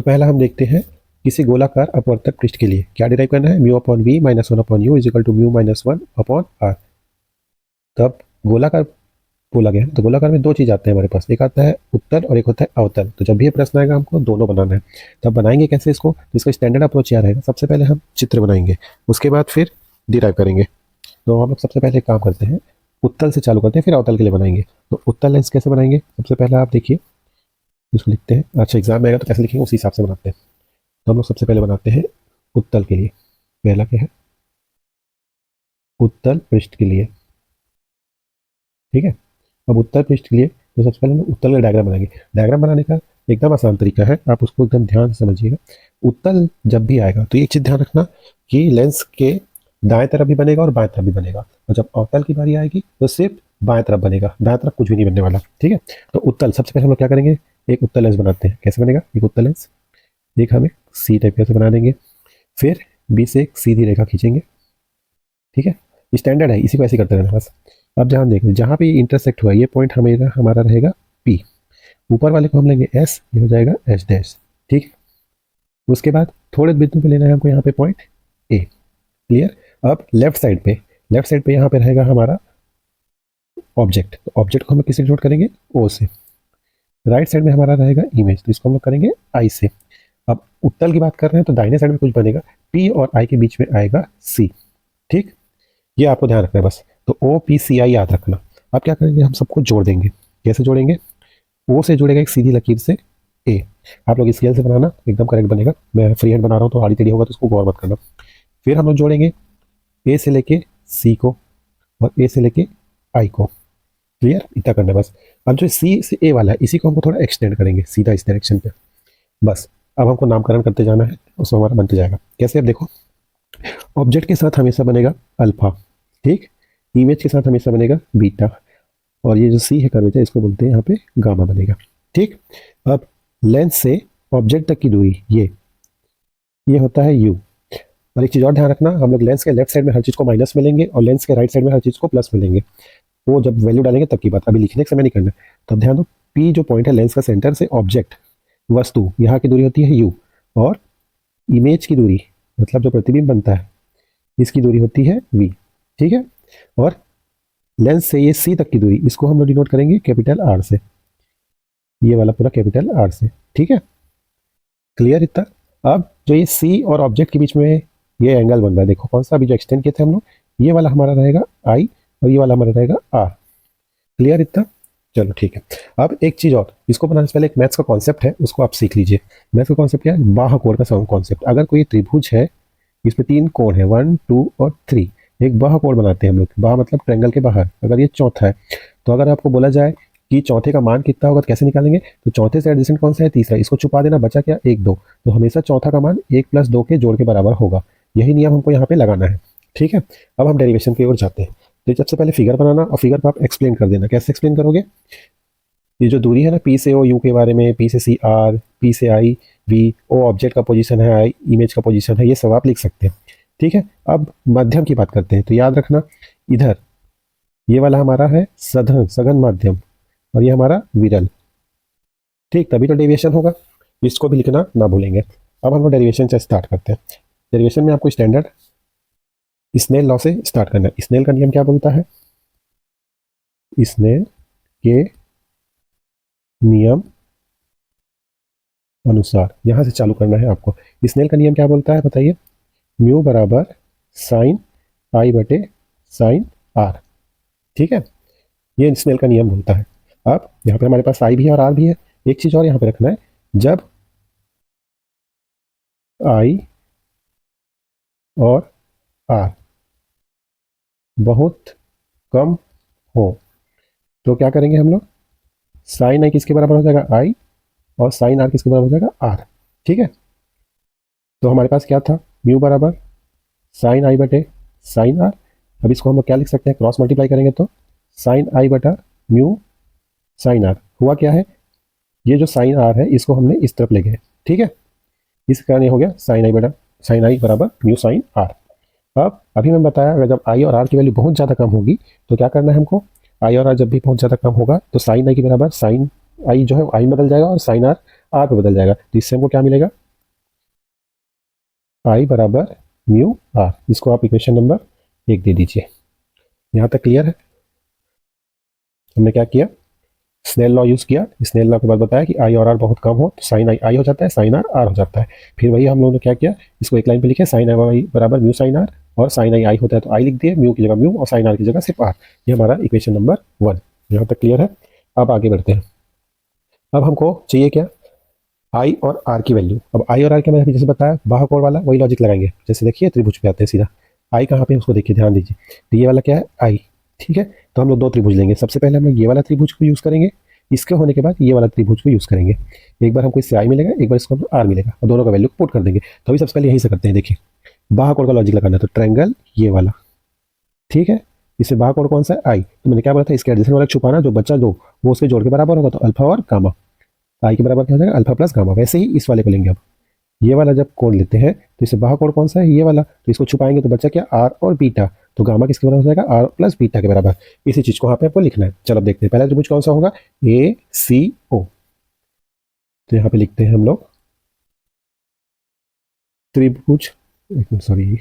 पहला हम देखते हैं किसी गोलाकार अपवर्तक पृष्ठ के लिए क्या डिराइव करना है, mu upon v minus one upon u is equal to mu minus one upon R. तब गोलाकार बोला गया है तो गोलाकार में दो चीज आते हैं हमारे पास, एक आता है उत्तल और एक होता है अवतल। तो जब भी ये प्रश्न आएगा हमको दोनों बनाना है। तब बनाएंगे कैसे इसको, तो इसका स्टैंडर्ड अप्रोच क्या रहेगा, सबसे पहले हम चित्र बनाएंगे, उसके बाद फिर डिराइव करेंगे। तो हम लोग सबसे पहले एक काम करते हैं, उत्तल से चालू करते हैं, फिर अवतल के लिए बनाएंगे। तो उत्तल लेंस कैसे बनाएंगे, सबसे पहले आप देखिए इसको लिखते हैं, अच्छा एग्जाम में आएगा तो कैसे लिखेंगे उसी हिसाब से बनाते हैं। तो हम लोग सबसे पहले बनाते हैं उत्तल के लिए, पहला क्या है उत्तल पृष्ठ के लिए, ठीक है। अब उत्तल पृष्ठ के लिए तो सबसे पहले हम उत्तल का डायग्राम बनाएंगे। डायग्राम बनाने का एकदम आसान तरीका है, आप उसको एकदम ध्यान से समझिएगा। उत्तल जब भी आएगा तो एक चीज ध्यान रखना कि लेंस के दाएं तरफ भी बनेगा और बाएं तरफ भी बनेगा, और जब अवतल की बारी आएगी तो सिर्फ बाएं तरफ बनेगा, दाएं तरफ कुछ भी नहीं बनने वाला, ठीक है। तो उत्तल सबसे पहले हम लोग क्या करेंगे, एक उत्तल लेंस बनाते हैं। कैसे बनेगा एक उत्तल लेंस, एक हमें सी टाइप से बना देंगे, फिर बी से एक सीधी रेखा खींचेंगे, ठीक है। स्टैंडर्ड है, इसी को ऐसे करते रहना बस। अब जहाँ देख जहाँ पे इंटरसेक्ट हुआ ये पॉइंट हमारा रहेगा पी, ऊपर वाले को हम लेंगे एस, ये हो जाएगा एच डैश, ठीक है। उसके बाद थोड़े बिंदु पे लेना है हमको यहाँ पे पॉइंट ए, क्लियर। अब लेफ्ट साइड पे यहाँ पे रहेगा हमारा ऑब्जेक्ट, तो ऑब्जेक्ट को हम किससे नोट करेंगे, ओ से। राइट साइड में हमारा रहेगा इमेज, तो इसको हम लोग करेंगे आई से। अब उत्तल की बात कर रहे हैं तो दाहिने साइड में कुछ बनेगा, पी और आई के बीच में आएगा सी, ठीक। ये आपको ध्यान रखना है बस। तो ओ पी सी आई याद रखना। अब क्या करेंगे, हम सबको जोड़ देंगे। कैसे जोड़ेंगे, ओ से जुड़ेगा एक सीधी लकीर से ए। आप लोग स्केल से बनाना एकदम करेक्ट बनेगा, मैं फ्री हैंड बना रहा हूँ तो आड़ी टेढ़ी होगा तो उसको गौर मत करना। फिर हम लोग जोड़ेंगे ए से लेके सी को और ए से लेके आई को, क्लियर, इतना करना है बस। अब जो सी से ए वाला है इसी को हमको थोड़ा एक्सटेंड करेंगे सीधा इस डायरेक्शन पे, बस। अब हमको नामकरण करते जाना है, उसमें हमारा बनते जाएगा। कैसे, अब देखो ऑब्जेक्ट के साथ हमेशा बनेगा अल्फा, ठीक। इमेज के साथ हमेशा बनेगा बीटा, और ये जो सी है कर्वेचर इसको बोलते हैं यहाँ पे गामा बनेगा, ठीक। अब लेंस से ऑब्जेक्ट तक की दूरी ये होता है यू। और एक चीज़ और ध्यान रखना, हम लोग लेंस के लेफ्ट साइड में हर चीज़ को माइनस में लेंगे और लेंस के राइट साइड में हर चीज़ को प्लस में लेंगे। वो जब वैल्यू डालेंगे तब की बात, अभी लिखने के समय नहीं करना। तब ध्यान दो, पी जो पॉइंट है लेंस का सेंटर से ऑब्जेक्ट वस्तु यहाँ की दूरी होती है यू, और इमेज की दूरी मतलब जो प्रतिबिंब बनता है इसकी दूरी होती है वी, ठीक है। और लेंस से ये सी तक की दूरी इसको हम लोग डिनोट करेंगे कैपिटल आर से, ये वाला पूरा कैपिटल आर से, ठीक है, क्लियर इतना। अब जो ये सी और ऑब्जेक्ट के बीच में ये एंगल बन रहा है, देखो कौन सा अभी जो एक्सटेंड किए थे हम लोग, ये वाला हमारा रहेगा आई और ये वाला हमारा रहेगा आर, क्लियर इतना। चलो ठीक है। अब एक चीज़ और, इसको बनाने से पहले एक मैथ्स का कॉन्सेप्ट है उसको आप सीख लीजिए। मैथ्स का कॉन्सेप्ट क्या है, बाह कोण का कॉन्सेप्ट। अगर कोई त्रिभुज है इसमें तीन कोण है 1 2 और 3, एक बाह कोण बनाते हैं हम लोग, बाह मतलब ट्रायंगल के बाहर। अगर ये चौथा है तो अगर आपको बोला जाए कि चौथे का मान कितना होगा तो कैसे निकालेंगे, तो चौथे से एडजेसेंट कौन सा है, तीसरा, इसको छुपा देना, बचा क्या 1 2, तो हमेशा चौथा का मान 1 + 2 के जोड़ के बराबर होगा। यही नियम हमको यहाँ पे लगाना है, ठीक है। अब हम डेरिवेशन की ओर जाते हैं। तो सबसे पहले फिगर बनाना और फिगर को आप एक्सप्लेन कर देना। कैसे एक्सप्लेन करोगे, ये जो दूरी है ना पी से ओ यू के बारे में, पी से सी आर, पी से आई वी, ओ ऑब्जेक्ट का पोजीशन है, आई इमेज का पोजीशन है, ये सब आप लिख सकते हैं, ठीक है। अब माध्यम की बात करते हैं, तो याद रखना इधर ये वाला हमारा है सघन माध्यम और ये हमारा विरल, ठीक, तभी तो डेरिवेशन होगा, इसको भी लिखना ना भूलेंगे। अब हम लोग डेरिवेशन से स्टार्ट करते हैं। डेरिवेशन में आपको स्टैंडर्ड स्नेल लॉ से स्टार्ट करना है। स्नेल का नियम क्या बोलता है, स्नेल के नियम अनुसार यहां से चालू करना है आपको। स्नेल का नियम क्या बोलता है बताइए, म्यू बराबर साइन आई बटे साइन आर, ठीक है, ये स्नेल का नियम बोलता है। अब यहाँ पे हमारे पास आई भी है और आर भी है। एक चीज और यहाँ पे रखना है, जब आई और आर बहुत कम हो तो क्या करेंगे हम लोग, साइन आई किसके बराबर हो जाएगा आई, और साइन आर किसके बराबर हो जाएगा आर, ठीक है। तो हमारे पास क्या था, म्यू बराबर साइन आई बटे साइन आर। अब इसको हम लोग क्या लिख सकते हैं, क्रॉस मल्टीप्लाई करेंगे तो साइन आई बटा म्यू साइन आर। हुआ क्या है, ये जो साइन आर है इसको हमने इस तरफ ले गए, ठीक है, इस कारण ये हो गया साइन आई बराबर म्यू साइन आर। अब अभी मैं बताया अगर जब आई और आर की वैल्यू बहुत ज़्यादा कम होगी तो क्या करना है हमको, आई और आर जब भी बहुत ज़्यादा कम होगा तो साइन आई के बराबर साइन आई जो है आई बदल जाएगा और साइन आर आर पे बदल जाएगा। तो इससे हमको क्या मिलेगा, आई बराबर म्यू आर। इसको आप इक्वेशन नंबर 1 दे दीजिए। यहाँ तक क्लियर है। हमने क्या किया, स्नेल लॉ यूज़ किया। स्नेल लॉ के बाद बताया कि आई और आर बहुत कम हो तो साइन आई आई हो जाता है, साइन आर आर हो जाता है। फिर वही हम लोगों ने क्या किया, इसको एक लाइन पे लिखे, साइन आई बराबर म्यू साइन आर, और साइन आई आई होता है तो आई लिख दिए, म्यू की जगह म्यू और साइन आर की जगह सिर्फ आर। ये हमारा इक्वेशन नंबर 1। यहाँ तक क्लियर है। अब आगे बढ़ते हैं। अब हमको चाहिए क्या, आई और आर की वैल्यू। अब आई और आर के मैंने अभी जैसे बताया बाहाकोर वाला वही लॉजिक लगाएंगे। जैसे देखिए त्रिभुज पे आते हैं सीधा। आई कहाँ पे है उसको देखिए, ध्यान दीजिए। तो ये वाला क्या है, आई। ठीक है, तो हम लोग 2 त्रिभुज लेंगे। सबसे पहले हम लोग ये वाला त्रिभुज को यूज़ करेंगे, इसके होने के बाद ये वाला त्रिभुज को यूज़ करेंगे। एक बार हमको इससे आई मिलेगा, एक बार इसको हमको आर मिलेगा, और दोनों का वैल्यू पुट कर देंगे। तो अभी सबसे पहले यहीं से करते हैं। देखिए बाहाकोर का लॉजिक लगाना है, तो ट्रायंगल ये वाला, ठीक है, इससे बाहाकोर कौन सा है, आई। तो मैंने क्या बोला था, इसके एडजेसेंट वाला छुपाना, जो बच्चा दो वो उसके जोड़ के बराबर होगा, तो अल्फा और गामा। आई के बराबर क्या हो जाएगा, अल्फा प्लस गामा। वैसे ही इस वाले को लेंगे। अब ये वाला जब कोण लेते हैं तो इससे बाहर कोण कौन सा है, ये वाला, तो इसको छुपाएंगे तो बच्चा क्या, आर और बीटा। तो गामा किसके बराबर हो जाएगा, आर प्लस बीटा के बराबर। इसी चीज को यहाँ पे आपको लिखना है। चलो अब देखते हैं पहला त्रिभुज कौन सा होगा, ए सी ओ। तो यहाँ पे लिखते हैं हम लोग त्रिभुज, एक मिनट सॉरी,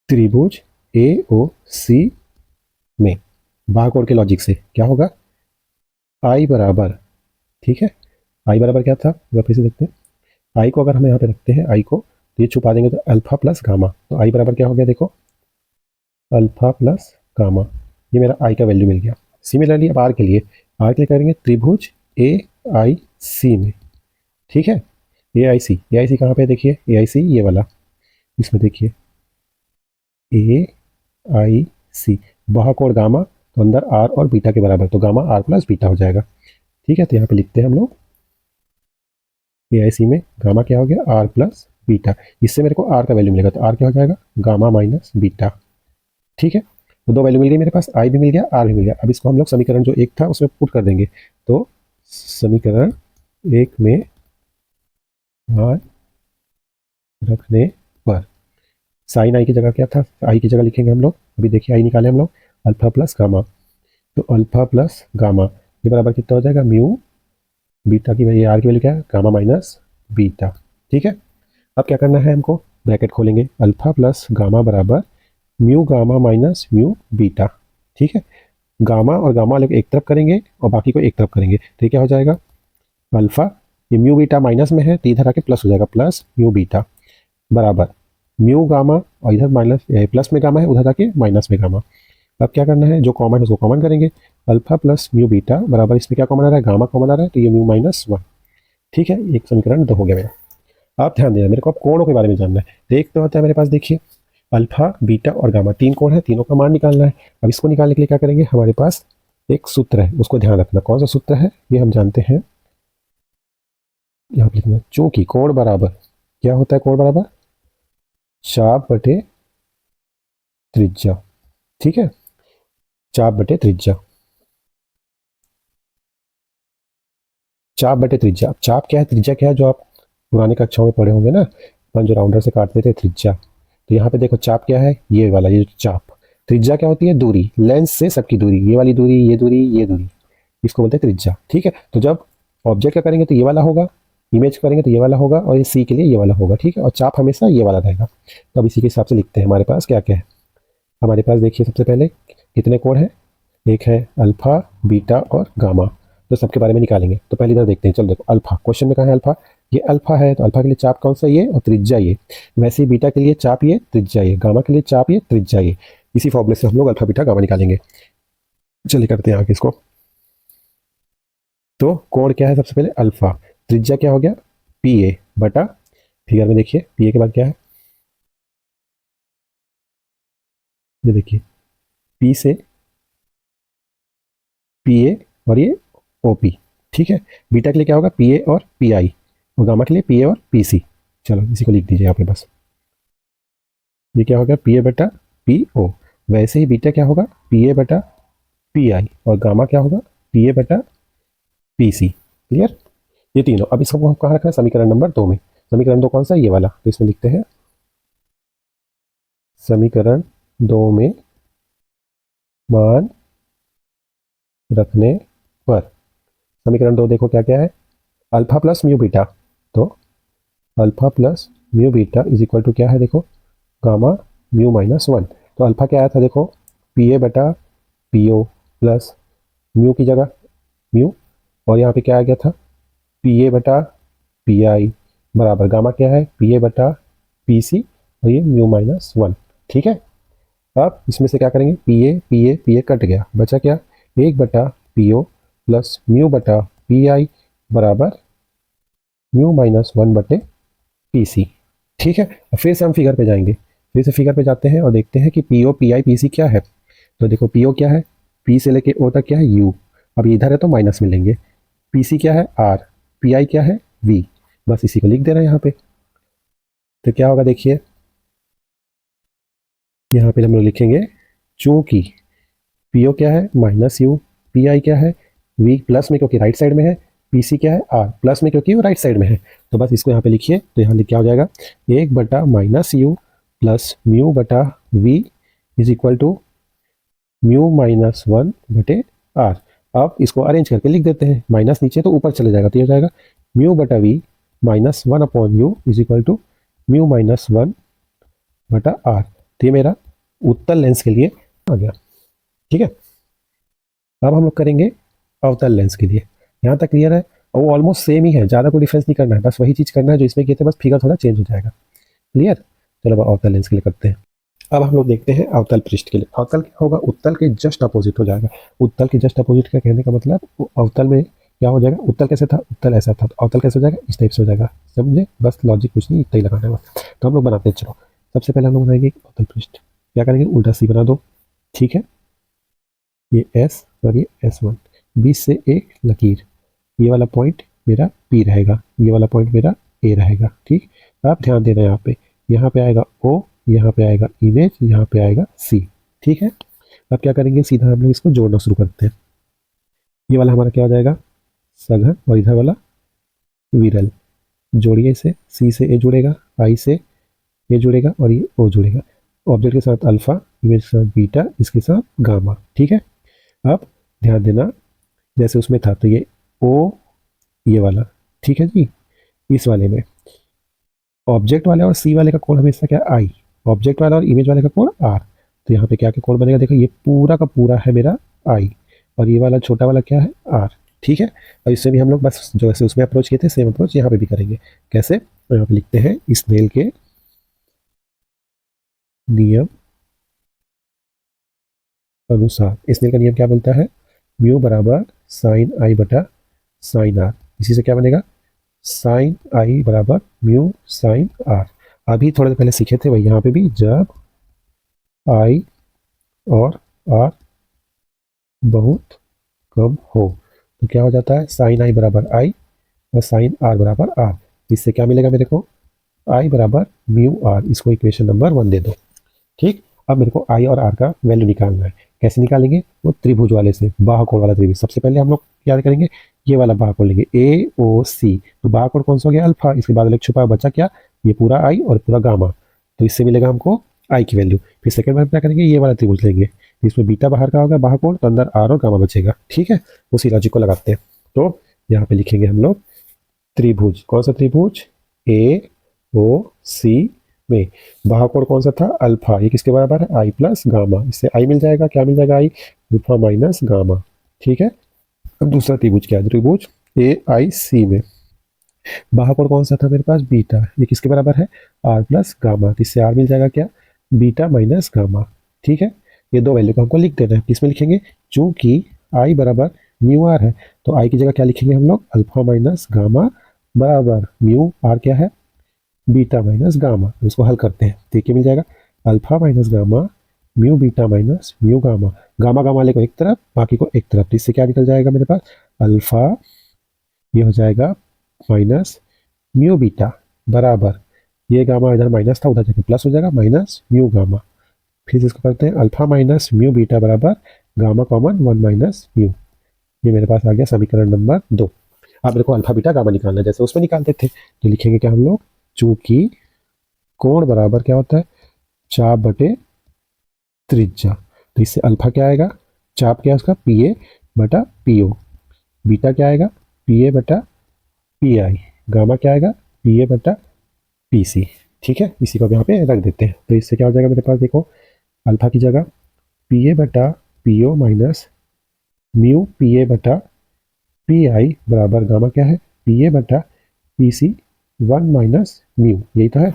त्रिभुज ए ओ सी में बाहर के लॉजिक से क्या होगा, आई बराबर, ठीक है, आई बराबर क्या था, फिर से देखते हैं। आई को अगर हम यहाँ पे रखते हैं, आई को तो ये छुपा देंगे तो अल्फा प्लस गामा। तो आई बराबर क्या हो गया, देखो अल्फा प्लस गामा। ये मेरा आई का वैल्यू मिल गया। सिमिलरली अब आर के लिए, आर के लिए करेंगे त्रिभुज ए आई सी में, ठीक है, ए आई सी कहाँ पे, देखिए ए आई सी ये वाला, इसमें देखिए ए आई सी, बाहर गामा, तो अंदर आर और बीटा के बराबर, तो गामा आर प्लस बीटा हो जाएगा। ठीक है, तो यहाँ पे लिखते हैं हम लोग ए आई सी में गामा क्या हो गया, आर प्लस बीटा। इससे मेरे को आर का वैल्यू मिलेगा, तो आर क्या हो जाएगा, गामा माइनस बीटा। ठीक है, तो 2 वैल्यू मिल गई मेरे पास, आई भी मिल गया, आर भी मिल गया। अब इसको हम लोग समीकरण जो 1 था उसमें पुट कर देंगे। तो समीकरण 1 में मान रखने पर साइन आई की जगह क्या था, आई की जगह लिखेंगे हम लोग। अभी देखिए आई निकाले हम लोग, अल्फा प्लस गामा। तो अल्फा प्लस गामा ये बराबर कितना हो जाएगा, म्यू बीटा की वैल्यू, आर की वैल्यू क्या है, गामा माइनस बीटा। ठीक है, अब क्या करना है हमको, ब्रैकेट खोलेंगे, अल्फा प्लस गामा बराबर mu gamma minus mu beta. ठीक है, गामा और गामा लोग एक तरफ करेंगे और बाकी को एक तरफ करेंगे, तो ये क्या हो जाएगा, अल्फा, ये म्यू बीटा माइनस में है तो इधर आके प्लस हो जाएगा, प्लस म्यू बीटा बराबर म्यू गामा, और इधर माइनस प्लस में गामा है, उधर जाके माइनस में गामा। अब क्या करना है, जो कॉमन है उसको कॉमन करेंगे, अल्फा प्लस म्यू बीटा बराबर, इसमें क्या कॉमन आ रहा है, गामा कॉमन आ रहा है, तो ये म्यू माइनस 1। ठीक है, एक समीकरण 2 हो गया मेरा। आप ध्यान देना, मेरे को अब कोणों के बारे में जानना है। तो एक तो होता है मेरे पास, देखिए अल्फा बीटा और गामा 3 कोण है, तीनों का मान निकालना है। अब इसको निकालने के लिए क्या करेंगे, हमारे पास एक सूत्र है, उसको ध्यान रखना। कौन सा सूत्र है, ये हम जानते हैं, यहाँ पे लिखना, चूंकि कोण बराबर क्या होता है, कोण बराबर चाप बटे त्रिज्या। ठीक है, चाप बटे त्रिज्या, चाप बटे त्रिज्या। अब चाप क्या है, त्रिज्या क्या है, जो आप पुराने कक्षाओं में पढ़े होंगे ना, अपन जो राउंडर से काटते थे त्रिज्या। तो यहाँ पे देखो चाप क्या है, ये वाला, ये चाप। त्रिज्या क्या होती है, दूरी, लेंस से सबकी दूरी, ये वाली दूरी, ये दूरी, ये दूरी, इसको बोलते हैं त्रिज्या। ठीक है, तो जब ऑब्जेक्ट का करेंगे तो ये वाला होगा, इमेज करेंगे तो ये वाला होगा, और ये सी के लिए ये वाला होगा। ठीक है, और चाप हमेशा ये वाला रहेगा। तो अब इसी के हिसाब से लिखते हैं, हमारे पास क्या क्या है। हमारे पास देखिए सबसे पहले कितने कोण है, एक है अल्फा बीटा और गामा, तो सबके बारे में निकालेंगे। तो पहले इधर देखते हैं, चलो देखो अल्फा, क्वेश्चन में कहा है अल्फा, ये अल्फा है, तो अल्फा के लिए चाप कौन सा, ये, और त्रिज्या ये। वैसे ही बीटा के लिए चाप ये, त्रिज्या ये, गामा के लिए चाप ये, त्रिज्या ये। इसी फॉर्मूले से हम लोग अल्फा बीटा गामा निकालेंगे। चलिए करते हैं आगे इसको। तो कोण क्या है, सबसे पहले अल्फा, त्रिज्या क्या हो गया, पी ए बटा, फिगर में देखिए पी ए के बाद क्या है, ये देखिए पी से पी ए और ये ओ पी। ठीक है, बीटा के लिए क्या होगा, पी ए और पी आई, और गामा के लिए पी ए और पी सी। चलो इसी को लिख दीजिए यहाँ पे बस, ये क्या होगा, पी ए बटा पी ओ। वैसे ही बीटा क्या होगा, पी ए बटा पी आई, और गामा क्या होगा, पी ए बटा पी सी। क्लियर, ये तीनों। अब इसको हम कहाँ रखना है, समीकरण नंबर 2 में। समीकरण 2 कौन सा है, ये वाला, तो इसमें लिखते हैं समीकरण 2 में मान रखने पर समीकरण 2 देखो क्या क्या है, अल्फा प्लस म्यू बीटा। तो alpha plus mu beta is equal to क्या है, देखो गामा म्यू माइनस वन। तो अल्फा क्या आया था, देखो पी ए बटा पी ओ प्लस म्यू की जगह म्यू, और यहाँ पे क्या आ गया था पी ए बटा पी आई बराबर गामा क्या है पी ए बटा पी सी, और ये म्यू माइनस वन। ठीक है, अब इसमें से क्या करेंगे, पी ए कट गया, बचा क्या, एक बटा पी ओ प्लस म्यू बटा पी आई बराबर म्यू माइनस वन बटे पी सी। ठीक है, अब फिर से हम फिगर पे जाएंगे, फिर से फिगर पे जाते हैं और देखते हैं कि P O P I P C क्या है। तो देखो पी ओ क्या है, पी से लेके ओ तक क्या है यू, अब इधर है तो माइनस में लेंगे, पी सी क्या है आर, पी आई क्या है वी, बस इसी को लिख दे रहे हैं यहाँ पे। तो क्या होगा देखिए, यहाँ पे हम लोग लिखेंगे चूंकि पी ओ क्या है माइनस यू, पी आई क्या है वी प्लस में क्योंकि राइट साइड में है, पी सी क्या है आर प्लस में क्योंकि वो राइट साइड में है। तो बस इसको यहाँ पे लिखिए, तो यहाँ लिख क्या हो जाएगा, एक बटा माइनस यू प्लस म्यू बटा v is equal to mu minus one बटे आर। अब इसको अरेंज करके लिख देते हैं, माइनस नीचे तो ऊपर चले जाएगा, तो ये हो जाएगा म्यू बटा v minus one upon u is equal to mu minus one बटा आर। तो ये मेरा उत्तल लेंस के लिए आ गया। ठीक है, अब हम लोग करेंगे अवतल लेंस के लिए। यहाँ तक क्लियर है, और वो ऑलमोस्ट सेम ही है, ज़्यादा कोई डिफरेंस नहीं करना है, बस वही चीज़ करना है जो इसमें किए थे, बस फिगर थोड़ा चेंज हो जाएगा। क्लियर, चलो अब अवतल लेंस के लिए करते हैं। अब हम लोग देखते हैं अवतल पृष्ठ के लिए। अवतल क्या होगा, उत्तल के जस्ट अपोजिट हो जाएगा। उत्तल के जस्ट अपोजिट का कहने का मतलब अवतल में क्या हो जाएगा, उत्तल कैसे था, उत्तल ऐसा था, तो अवतल कैसे हो जाएगा, इस टाइप से हो जाएगा। समझे, बस लॉजिक कुछ नहीं, इतना ही लगाना है बस। तो हम लोग बनाते हैं, चलो सबसे पहले हम लोग बनाएंगे अवतल पृष्ठ। क्या करेंगे, उल्टा सी बना दो। ठीक है, ये एस और ये एस वन, बीच से एक लकीर, ये वाला पॉइंट मेरा पी रहेगा, ये वाला पॉइंट मेरा ए रहेगा। ठीक, आप ध्यान देना यहाँ पे आएगा ओ, यहाँ पे आएगा इमेज, यहाँ पे आएगा सी। ठीक है, अब क्या करेंगे, सीधा हम लोग इसको जोड़ना शुरू करते हैं। ये वाला हमारा क्या हो जाएगा सघन, और इधर वाला विरल। जोड़िए इसे, सी से ए जुड़ेगा, आई से ए जुड़ेगा, और ये ओ जुड़ेगा। ऑब्जेक्ट के साथ अल्फा, इमेज के साथ बीटा, इसके साथ गामा। ठीक है, अब ध्यान देना, जैसे उसमें था तो ये ओ, ये वाला, ठीक है जी, इस वाले में ऑब्जेक्ट वाले और सी वाले का कोण हमेशा क्या आई, ऑब्जेक्ट वाला और इमेज वाले का कोण आर। तो यहाँ पे क्या क्या कोण बनेगा, देखो ये पूरा का पूरा है मेरा आई, और ये वाला छोटा वाला क्या है आर। ठीक है, और इससे भी हम लोग बस जो ऐसे उसमें अप्रोच किए थे सेम अप्रोच यहाँ पे भी करेंगे। कैसे, तो यहाँ पे लिखते हैं स्नेल के नियम अनुसार। स्नेल का नियम क्या बोलता है, म्यू बराबर साइन आई बटा साइन आर। इसी से क्या बनेगा, साइन आई बराबर म्यू साइन आर। अभी थोड़े देर पहले सीखे थे वही यहाँ पे भी, जब आई और आर बहुत कम हो तो क्या हो जाता है, साइन आई बराबर आई और साइन आर बराबर आर। इससे क्या मिलेगा मेरे को, आई बराबर म्यू आर। इसको इक्वेशन नंबर वन दे दो। ठीक, अब मेरे को आई और आर का वैल्यू निकालना है। कैसे निकालेंगे, वो त्रिभुज वाले से, बाहुकोण वाला त्रिभुज। सबसे पहले हम लोग क्या करेंगे, ये वाला बाहुकोण लेंगे ए ओ सी। तो बाहुकोण कौन सा हो गया, अल्फा। इसके बाद एक छुपा बचा क्या, ये पूरा आई और पूरा गामा। तो इससे मिलेगा हमको आई की वैल्यू। फिर सेकंड बार क्या करेंगे, ये वाला त्रिभुज लेंगे, तो इसमें बीटा बाहर का होगा बाहुकोण, तो अंदर आर और गामा बचेगा। ठीक है, उसी लॉजिक को लगाते हैं। तो यहाँ पे लिखेंगे हम लोग त्रिभुज, कौन सा त्रिभुज, ए ओ सी में बाहुकोण कौन सा था, अल्फा। ये किसके बराबर है, आई प्लस गामा। इससे आई मिल जाएगा, क्या मिल जाएगा, आई अल्फा माइनस गामा। ठीक है, अब दूसरा त्रिभुज क्या है, त्रिभुज ए आई सी में बाहुकोण कौन सा था मेरे पास, बीटा। ये किसके बराबर है, आर प्लस गामा। तो इससे आर मिल जाएगा क्या, बीटा माइनस गामा। ठीक है, ये दो वैल्यू को हमको लिख देना है। किसमें लिखेंगे, चूंकि आई बराबर म्यू आर है, तो आई की जगह क्या लिखेंगे हम लोग, अल्फा माइनस गामा बराबर म्यू आर क्या है, बीटा माइनस गामा। इसको हल करते हैं, तो क्या मिल जाएगा, alpha minus gamma mu beta minus mu gamma. Gamma gamma वाले को एक तरफ, बाकी को एक तरफ। तो इससे क्या निकल जाएगा मेरे पास, अल्फा ये हो जाएगा माइनस म्यू बीटा बराबर, ये गामा इधर माइनस था, उधर जाके प्लस हो जाएगा, माइनस म्यू गामा। फिर से इसको करते हैं, अल्फा माइनस म्यू बीटा बराबर gamma common one minus mu. ये मेरे पास आ गया समीकरण नंबर 2। अब मेरे को अल्फा बीटा गामा निकालना है, जैसे उसमें निकालते थे। तो लिखेंगे क्या हम लोग, चूंकि कोण बराबर क्या होता है, चाप बटे त्रिज्या। तो इससे अल्फा क्या आएगा, चाप क्या है उसका, पी ए बटा पी ओ। बीटा क्या आएगा, पी ए बटा पी आई, गामा क्या आएगा, पी ए बटा पी सी। ठीक है, इसी को अब यहाँ पे रख देते हैं। तो इससे क्या हो जाएगा मेरे पास, देखो अल्फा की जगह पी ए बटा P O minus mu P A बटा पी आई बराबर गामा क्या है, पी ए बटा पी सी 1 माइनस म्यू, यही तो है।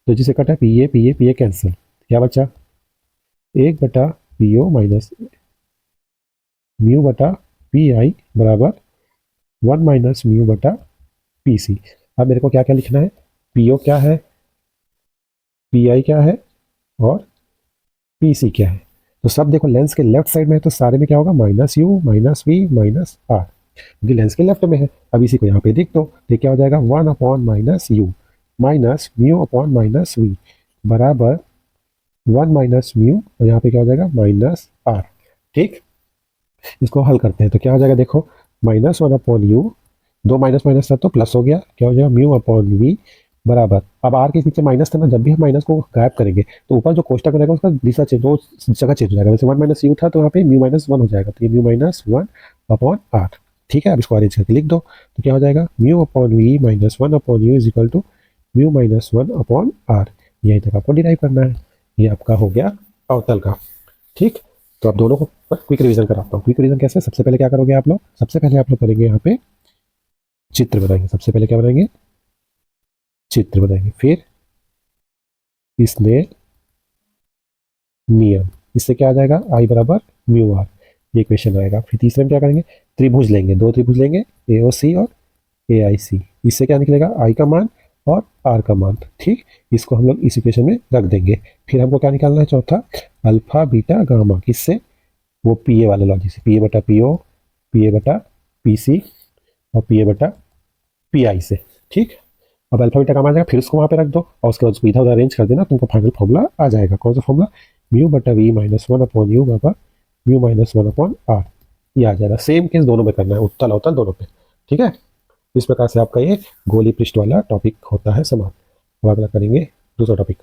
तो जिसे कटा पी ए कैंसिल, क्या बचा, 1 बटा पी ओ माइनस म्यू बटा पी आई बराबर 1 माइनस म्यू बटा पी सी। अब मेरे को क्या क्या लिखना है, पी ओ क्या है, पी आई क्या है और पी सी क्या है। तो सब देखो लेंस के लेफ्ट साइड में है, तो सारे में क्या होगा, minus u minus v minus r, क्योंकि लेंस के लेफ्ट में है। अब इसी को यहाँ पे देख दो, तो क्या हो जाएगा, 1 upon minus u minus mu upon minus v बराबर 1 माइनस म्यू, और यहाँ पे क्या हो जाएगा, माइनस आर। ठीक, इसको हल करते हैं तो क्या हो जाएगा, देखो -1 अपॉन यू, दो माइनस माइनस था तो प्लस हो गया, क्या हो जाएगा, म्यू अपॉन वी बराबर, अब आर के पीछे माइनस था ना, जब भी हम माइनस को गायब करेंगे तो ऊपर जो कोष्टक रहेगा उसका दिशा चेंज, वो जगह चेंज हो जाएगा। जैसे 1 माइनस यू था तो यहाँ पे म्यू -1 हो जाएगा, तो ये म्यू -1 अपॉन आर। ठीक है, अब इसको अरेंज करके लिख दो, तो क्या हो जाएगा, mu upon v -1 upon u is equal to mu -1 upon r. यहीं तक आपको डिराइव करना है। ये आपका हो गया अवतल का। ठीक, तो अब दोनों को क्विक रिवीजन कराता हूँ। क्विक रिवीजन कैसे, सबसे पहले क्या करोगे आप लोग, सबसे पहले आप लोग करेंगे यहाँ पे चित्र बनाएंगे। सबसे पहले क्या बनाएंगे, चित्र बनाएंगे, फिर इसमें नियम, इससे क्या आ जाएगा, आई बराबर म्यू आर, ये इक्वेशन आएगा। फिर तीसरे में क्या करेंगे, त्रिभुज लेंगे, दो त्रिभुज लेंगे, ए ओ सी और ए आई सी, इससे क्या निकलेगा, आई का मान और आर का मान। ठीक, इसको हम लोग इस इक्वेशन में रख देंगे। फिर हमको क्या निकालना है, चौथा अल्फा बीटा गामा, किससे, वो पी ए वाले लॉजिक से, पी ए बटा पी ओ, पी ए बटा पी सी और पी ए बटा पी आई से। ठीक, अब अल्फा बीटा गामा आ जाएगा, फिर उसको वहाँ पे रख दो और उसके बाद उसको इधर उधर अरेंज कर देना, तुमको फाइनल फॉर्मूला आ जाएगा। कौन सा फॉर्मूला, म्यू बटा वी -1 अपॉन यू बराबर म्यू -1 अपॉन आर, ये आ जाएगा। सेम केस दोनों में करना है, उत्तल अवतल दोनों पे। ठीक है, इस प्रकार से आपका ये गोली पृष्ठ वाला टॉपिक होता है समाप्त। अब अगला करेंगे दूसरा टॉपिक।